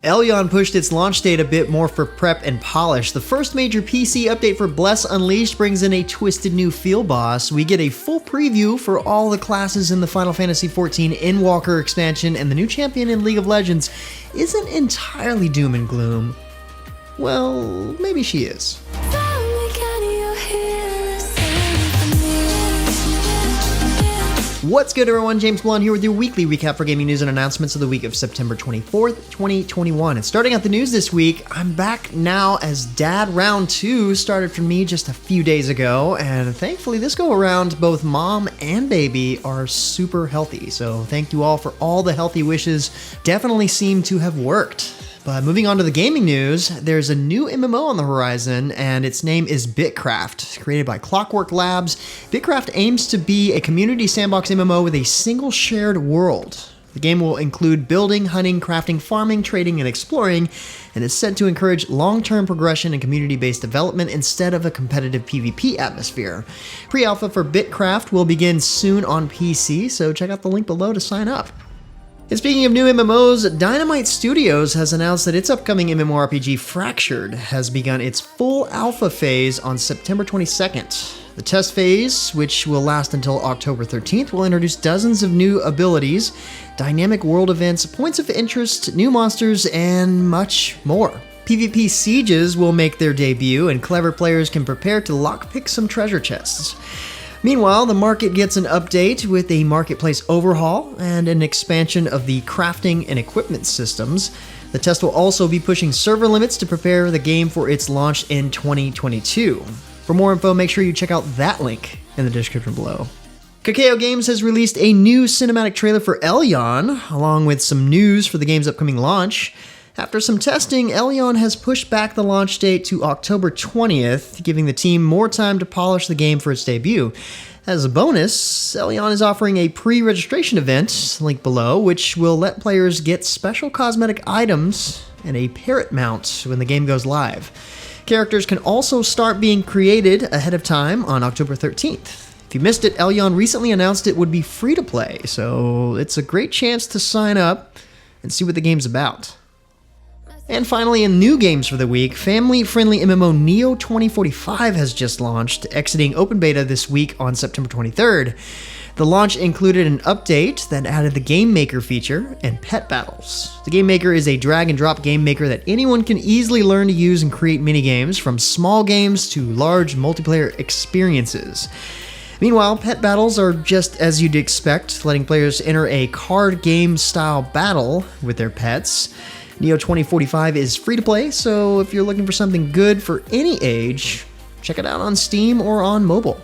Elyon pushed its launch date a bit more for prep and polish. The first major PC update for Bless Unleashed brings in a twisted new field boss. We get a full preview for all the classes in the Final Fantasy XIV Endwalker expansion, and the new champion in League of Legends isn't entirely doom and gloom. Well, maybe she is. What's good, everyone? James Blonde here with your weekly recap for gaming news and announcements of the week of September 24th, 2021. And starting out the news this week, I'm back now as dad. Round 2 started for me just a few days ago, and thankfully this go around, both mom and baby are super healthy. So thank you all for all the healthy wishes. Definitely seem to have worked. But moving on to the gaming news, there's a new MMO on the horizon, and its name is BitCraft. Created by Clockwork Labs, BitCraft aims to be a community sandbox MMO with a single shared world. The game will include building, hunting, crafting, farming, trading, and exploring, and is set to encourage long-term progression and community-based development instead of a competitive PvP atmosphere. Pre-alpha for BitCraft will begin soon on PC, so check out the link below to sign up. And speaking of new MMOs, Dynamite Studios has announced that its upcoming MMORPG Fractured has begun its full alpha phase on September 22nd. The test phase, which will last until October 13th, will introduce dozens of new abilities, dynamic world events, points of interest, new monsters, and much more. PvP sieges will make their debut, and clever players can prepare to lockpick some treasure chests. Meanwhile, the market gets an update with a marketplace overhaul and an expansion of the crafting and equipment systems. The test will also be pushing server limits to prepare the game for its launch in 2022. For more info, make sure you check out that link in the description below. Kakao Games has released a new cinematic trailer for Elyon, along with some news for the game's upcoming launch. After some testing, Elyon has pushed back the launch date to October 20th, giving the team more time to polish the game for its debut. As a bonus, Elyon is offering a pre-registration event, link below, which will let players get special cosmetic items and a parrot mount when the game goes live. Characters can also start being created ahead of time on October 13th. If you missed it, Elyon recently announced it would be free to play, so it's a great chance to sign up and see what the game's about. And finally, in new games for the week, family-friendly MMO Neo 2045 has just launched, exiting open beta this week on September 23rd. The launch included an update that added the Game Maker feature and pet battles. The Game Maker is a drag-and-drop game maker that anyone can easily learn to use and create minigames, from small games to large multiplayer experiences. Meanwhile, pet battles are just as you'd expect, letting players enter a card game-style battle with their pets. Neo 2045 is free to play, so if you're looking for something good for any age, check it out on Steam or on mobile.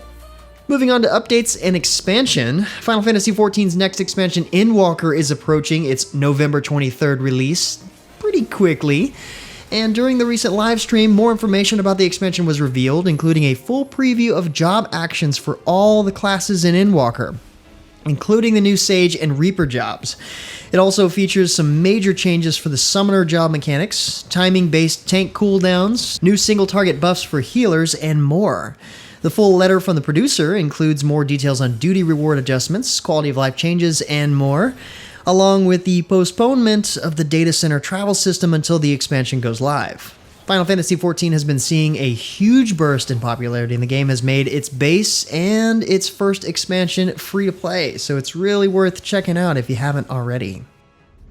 Moving on to updates and expansion, Final Fantasy XIV's next expansion, Endwalker, is approaching its November 23rd release pretty quickly. And during the recent live stream, more information about the expansion was revealed, including a full preview of job actions for all the classes in Endwalker, including the new Sage and Reaper jobs. It also features some major changes for the Summoner job mechanics, timing-based tank cooldowns, new single-target buffs for healers, and more. The full letter from the producer includes more details on duty reward adjustments, quality of life changes, and more, along with the postponement of the data center travel system until the expansion goes live. Final Fantasy XIV has been seeing a huge burst in popularity, and the game has made its base and its first expansion free to play, so it's really worth checking out if you haven't already.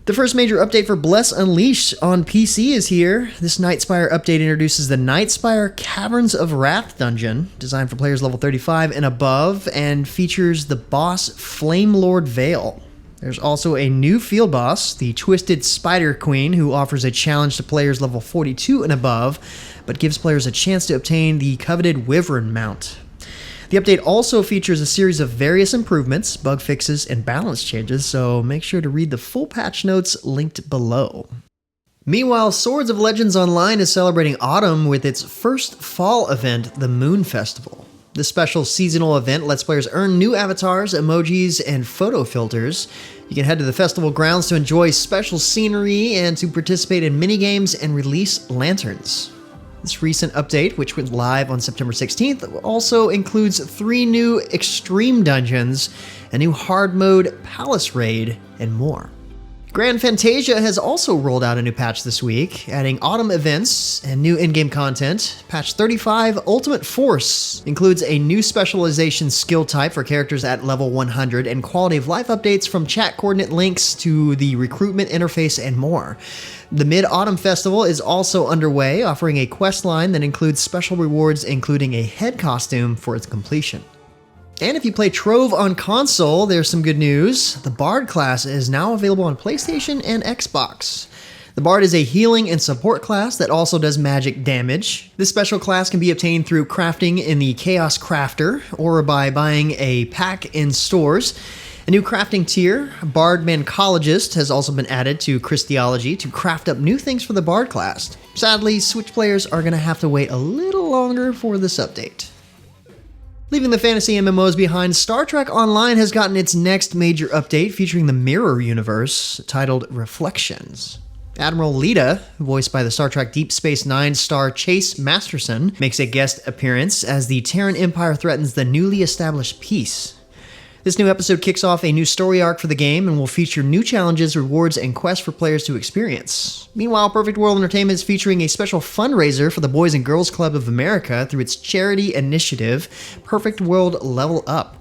The first major update for Bless Unleashed on PC is here. This Nightspire update introduces the Nightspire Caverns of Wrath dungeon, designed for players level 35 and above, and features the boss Flamelord Vale. There's also a new field boss, the Twisted Spider Queen, who offers a challenge to players level 42 and above, but gives players a chance to obtain the coveted Wyvern mount. The update also features a series of various improvements, bug fixes, and balance changes, so make sure to read the full patch notes linked below. Meanwhile, Swords of Legends Online is celebrating autumn with its first fall event, the Moon Festival. This special seasonal event lets players earn new avatars, emojis, and photo filters. You can head to the festival grounds to enjoy special scenery and to participate in minigames and release lanterns. This recent update, which went live on September 16th, also includes 3 new extreme dungeons, a new hard mode palace raid, and more. Grand Fantasia has also rolled out a new patch this week, adding autumn events and new in-game content. Patch 35 Ultimate Force includes a new specialization skill type for characters at level 100 and quality of life updates from chat coordinate links to the recruitment interface and more. The Mid-Autumn Festival is also underway, offering a quest line that includes special rewards including a head costume for its completion. And if you play Trove on console, there's some good news. The Bard class is now available on PlayStation and Xbox. The Bard is a healing and support class that also does magic damage. This special class can be obtained through crafting in the Chaos Crafter or by buying a pack in stores. A new crafting tier, Bard Manchologist, has also been added to Christology to craft up new things for the Bard class. Sadly, Switch players are going to have to wait a little longer for this update. Leaving the fantasy MMOs behind, Star Trek Online has gotten its next major update featuring the Mirror Universe, titled Reflections. Admiral Lita, voiced by the Star Trek Deep Space Nine star Chase Masterson, makes a guest appearance as the Terran Empire threatens the newly established peace. This new episode kicks off a new story arc for the game and will feature new challenges, rewards, and quests for players to experience. Meanwhile, Perfect World Entertainment is featuring a special fundraiser for the Boys and Girls Club of America through its charity initiative, Perfect World Level Up.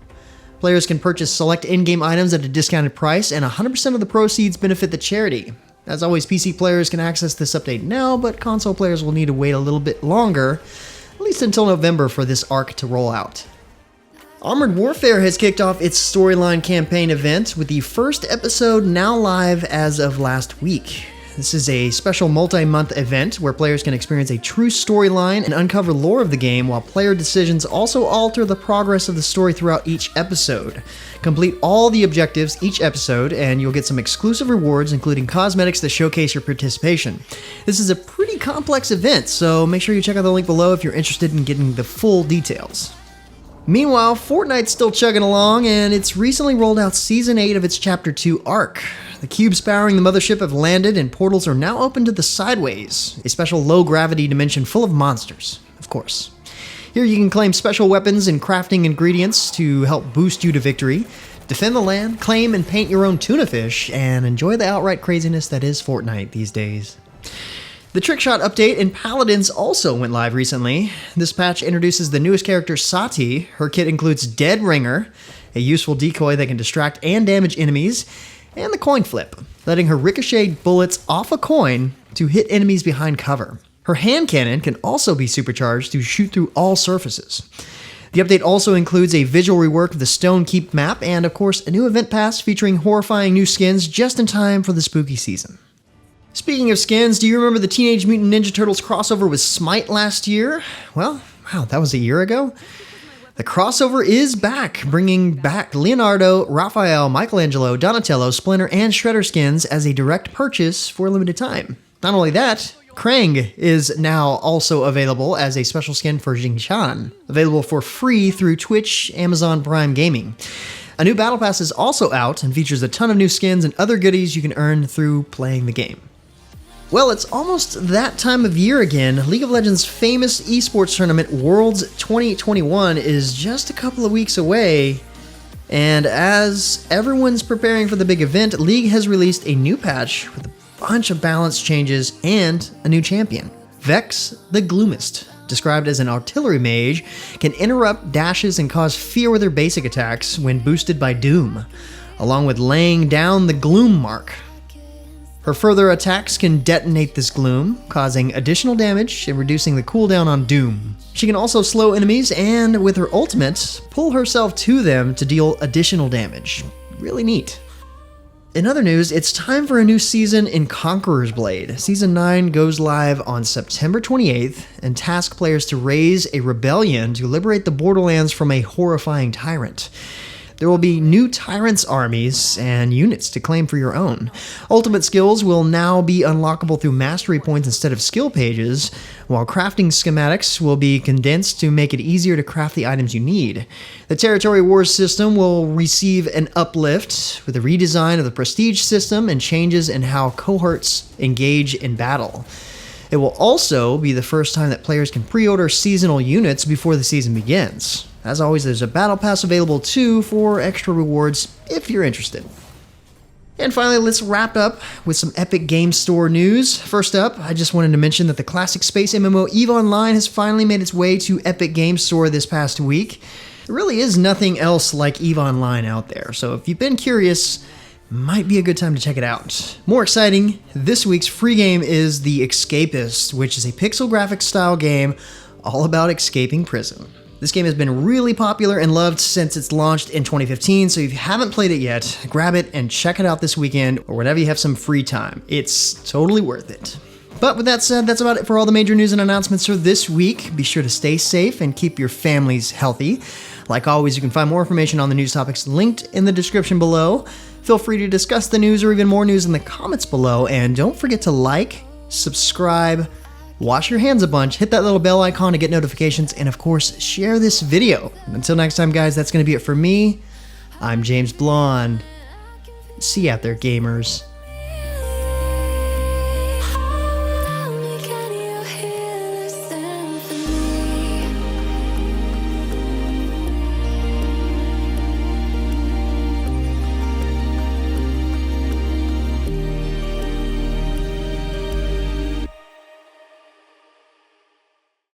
Players can purchase select in-game items at a discounted price, and 100% of the proceeds benefit the charity. As always, PC players can access this update now, but console players will need to wait a little bit longer, at least until November for this arc to roll out. Armored Warfare has kicked off its storyline campaign event with the first episode now live as of last week. This is a special multi-month event where players can experience a true storyline and uncover lore of the game, while player decisions also alter the progress of the story throughout each episode. Complete all the objectives each episode and you'll get some exclusive rewards, including cosmetics that showcase your participation. This is a pretty complex event, so make sure you check out the link below if you're interested in getting the full details. Meanwhile, Fortnite's still chugging along, and it's recently rolled out Season 8 of its Chapter 2 arc. The cubes powering the mothership have landed, and portals are now open to the Sideways, a special low-gravity dimension full of monsters, of course. Here you can claim special weapons and crafting ingredients to help boost you to victory, defend the land, claim and paint your own tuna fish, and enjoy the outright craziness that is Fortnite these days. The Trickshot update in Paladins also went live recently. This patch introduces the newest character, Saati. Her kit includes Dead Ringer, a useful decoy that can distract and damage enemies, and the Coin Flip, letting her ricochet bullets off a coin to hit enemies behind cover. Her hand cannon can also be supercharged to shoot through all surfaces. The update also includes a visual rework of the Stone Keep map and, of course, a new event pass featuring horrifying new skins just in time for the spooky season. Speaking of skins, do you remember the Teenage Mutant Ninja Turtles crossover with SMITE last year? Well, wow, that was a year ago? The crossover is back, bringing back Leonardo, Raphael, Michelangelo, Donatello, Splinter, and Shredder skins as a direct purchase for a limited time. Not only that, Krang is now also available as a special skin for Jing Chan, available for free through Twitch, Amazon Prime Gaming. A new Battle Pass is also out and features a ton of new skins and other goodies you can earn through playing the game. Well, it's almost that time of year again. League of Legends' famous esports tournament, Worlds 2021, is just a couple of weeks away. And as everyone's preparing for the big event, League has released a new patch with a bunch of balance changes and a new champion. Vex the Gloomist, described as an artillery mage, can interrupt dashes and cause fear with her basic attacks when boosted by Doom, along with laying down the Gloom mark. Her further attacks can detonate this gloom, causing additional damage and reducing the cooldown on Doom. She can also slow enemies and, with her ultimate, pull herself to them to deal additional damage. Really neat. In other news, it's time for a new season in Conqueror's Blade. Season 9 goes live on September 28th and tasks players to raise a rebellion to liberate the Borderlands from a horrifying tyrant. There will be new Tyrants armies and units to claim for your own. Ultimate skills will now be unlockable through mastery points instead of skill pages, while crafting schematics will be condensed to make it easier to craft the items you need. The Territory Wars system will receive an uplift with a redesign of the prestige system and changes in how cohorts engage in battle. It will also be the first time that players can pre-order seasonal units before the season begins. As always, there's a battle pass available too for extra rewards if you're interested. And finally, let's wrap up with some Epic Game Store news. First up, I just wanted to mention that the classic space MMO EVE Online has finally made its way to Epic Game Store this past week. There really is nothing else like EVE Online out there, so if you've been curious, might be a good time to check it out. More exciting, this week's free game is The Escapist, which is a pixel graphics style game all about escaping prison. This game has been really popular and loved since it's launched in 2015, so if you haven't played it yet, grab it and check it out this weekend or whenever you have some free time. It's totally worth it. But with that said, that's about it for all the major news and announcements for this week. Be sure to stay safe and keep your families healthy. Like always, you can find more information on the news topics linked in the description below. Feel free to discuss the news or even more news in the comments below, and don't forget to like, subscribe, wash your hands a bunch, hit that little bell icon to get notifications, and of course, share this video. Until next time, guys, that's going to be it for me. I'm James Blonde. See you out there, gamers.